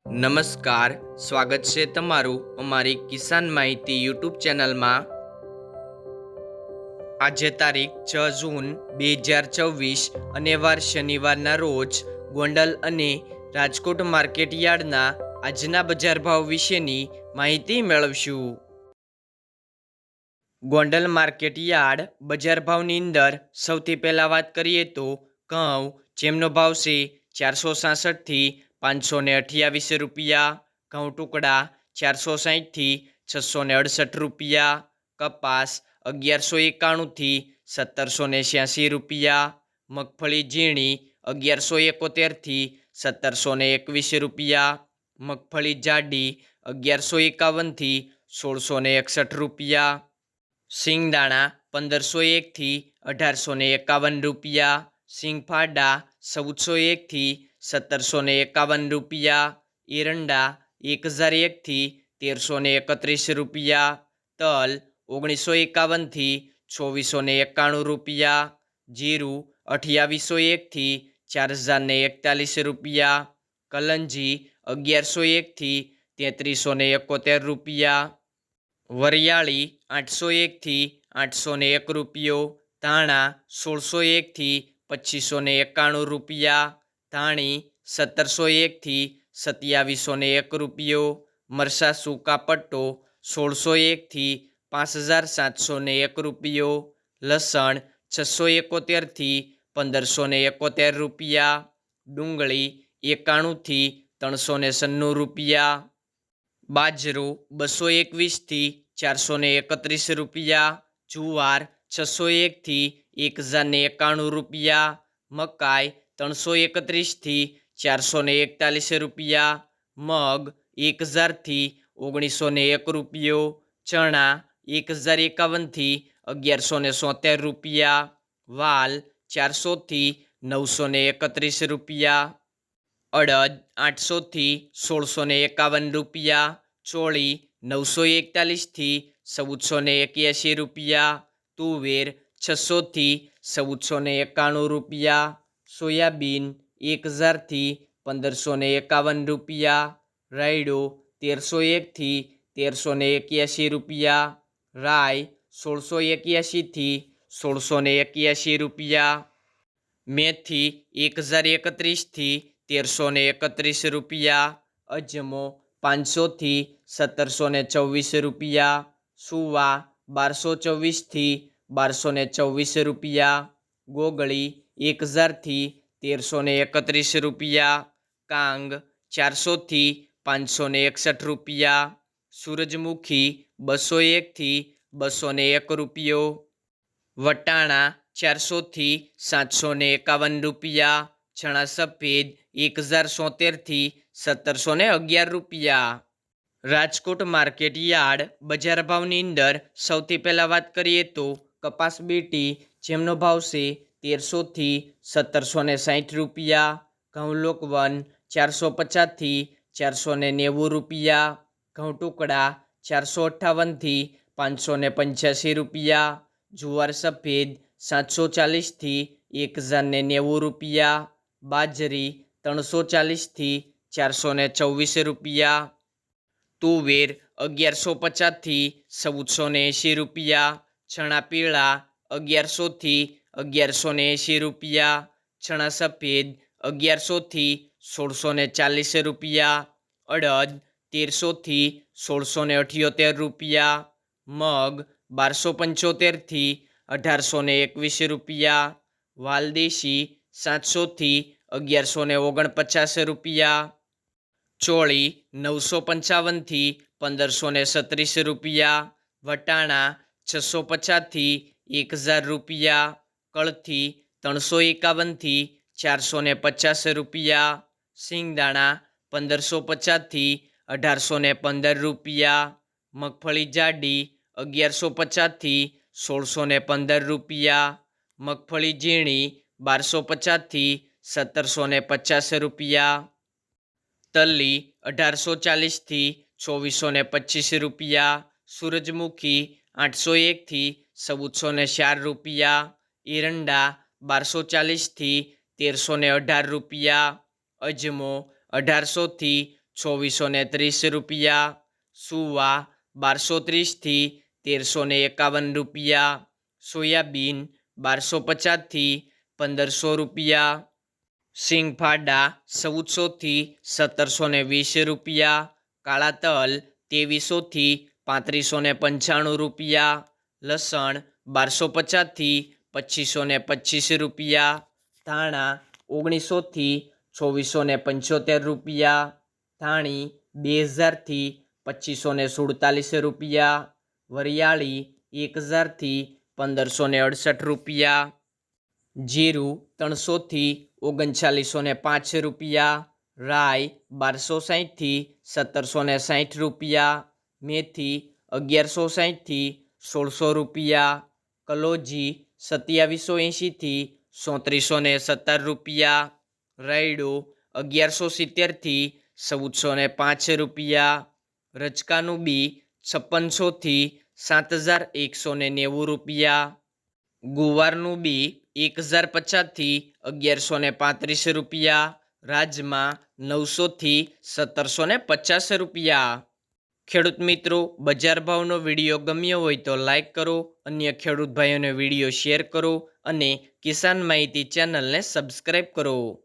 નમસ્કાર, સ્વાગત છે તમારું અમારી કિસાન માહિતી યુટ્યુબ ચેનલમાં। આજે તારીખ 6 જૂન 2024 અને વાર શનિવારના રોજ ગોંડલ અને રાજકોટ માર્કેટ યાર્ડના આજના બજાર ભાવ વિશેની માહિતી મેળવશું। ગોંડલ માર્કેટ યાર્ડ બજાર ભાવની અંદર સૌથી પહેલાં વાત કરીએ તો ઘઉં, જેમનો ભાવ છે 466 થી 528 રૂપિયા, ઘઉં ટુકડા 460 થી 668 રૂપિયા, કપાસ 1191 થી 1786 રૂપિયા, મગફળી ઝીણી 1171 થી 1721 રૂપિયા, મગફળી જાડી 1151 થી 1661 રૂપિયા, સિંગદાણા 1501 થી 1851 રૂપિયા, સિંગફાડા 1401 થી 1751 રૂપિયા, એરંડા 1001 થી 1331 રૂપિયા, તલ 1951 થી 2491 રૂપિયા, જીરું 2801 થી 4041 રૂપિયા, કલંજી 1101 થી 3371 રૂપિયા, વરિયાળી 801 થી 801 રૂપિયો, ધાણા 1601 થી 2591 રૂપિયા, ધાણી 1701 થી 2701 રૂપિયો, મરસા સૂકા પટ્ટો 1601 થી 5701 રૂપિયો, લસણ 671 થી 1571 રૂપિયા, ડુંગળી 91 થી 396 રૂપિયા, બાજરો 221 થી 431 રૂપિયા, જુવાર 601 થી 1091 રૂપિયા, મકાઈ 331 થી 441 રૂપિયા, મગ 1000 થી 1901 રૂપિયો, ચણા 1051 થી 1173 રૂપિયા, વાલ 400 થી 931 રૂપિયા, અડદ 800 થી 1651 રૂપિયા, ચોળી 941 થી 1481 રૂપિયા, તુવેર 600 થી 1491 રૂપિયા, સોયાબીન 1000 થી 1551 રૂપિયા, રાયડો 1301 થી 1381 રૂપિયા, રાઈ 1681 થી 1681 રૂપિયા, મેથી 1031 થી 1331 રૂપિયા, અજમો 500 થી 1724 રૂપિયા, સુવા 1224 થી 1224 રૂપિયા, ગોગળી 1000 થી 1331 રૂપિયા, કાંગ 400 થી 561 રૂપિયા, સૂરજમુખી 201 થી 201 રૂપિયો, વટાણા 400 થી 751 રૂપિયા, ચણા સફેદ 1070 થી 1711 રૂપિયા। રાજકોટ માર્કેટ યાર્ડ બજાર ભાવની અંદર સૌથી પહેલાં વાત કરીએ તો કપાસ બીટી, જેમનો ભાવ છે 1300 થી 1760 રૂપિયા, ઘઉં લોકવન 450 થી 490 રૂપિયા, ઘઉં ટુકડા 458 થી 585 રૂપિયા, જુવાર સફેદ 740 થી 1090 રૂપિયા, બાજરી 340 થી 424 રૂપિયા, તુવેર 1150 થી 1480 રૂપિયા, ચણા પીળા 1100 થી 1180 રૂપિયા, ચણા સફેદ 1100 થી 1640 રૂપિયા, અડદ 1300 થી 1678 રૂપિયા, મગ 1275 થી 1821 રૂપિયા, વાલદેશી 700 થી 1149 રૂપિયા, ચોળી 955 થી 1536 રૂપિયા, વટાણા 650 થી 1000 રૂપિયા, કળથી 351 થી 450 રૂપિયા, સિંગદાણા 1550 થી 1815 રૂપિયા, મગફળી જાડી 1150 થી 1615 રૂપિયા, મગફળી ઝીણી 1250 થી 1750 રૂપિયા, તલ્લી 1840 થી 2425 રૂપિયા, સૂરજમુખી 801 થી 1404 રૂપિયા, એરંડા 1240 થી 1318 રૂપિયા, અજમો 1800 થી ₹2430, સુવા 1230 થી 1351 રૂપિયા, સોયાબીન 1250 થી 1500 રૂપિયા, સિંગફાડા 1400 થી 1720 રૂપિયા, કાળા તલ 2300 થી 3595 રૂપિયા, લસણ 1250 થી 2525 રૂપિયા, ધાણા 1900 થી 2475 રૂપિયા, ધાણી 2000 થી 2547 રૂપિયા, વરિયાળી 1000 થી 1568 રૂપિયા, જીરું 300 થી 3905 રૂપિયા, રાઈ 1260 થી 1760 રૂપિયા, મેથી 1160 થી 1600 રૂપિયા, કલોજી 2780 થી 3417 રૂપિયા, રાયડો 1170 થી 1405 રૂપિયા, રચકાનું બી 5600 થી 7190 રૂપિયા, ગુવારનું બી 1050 થી 1135 રૂપિયા, રાજમા 900 થી 1750 રૂપિયા। ખેડૂત મિત્રો, બજાર ભાવનો વિડીયો ગમ્યો હોય તો લાઈક કરો, અન્ય ખેડૂત ભાઈઓને વિડીયો શેર કરો અને કિસાન માહિતી ચેનલને સબસ્ક્રાઈબ કરો।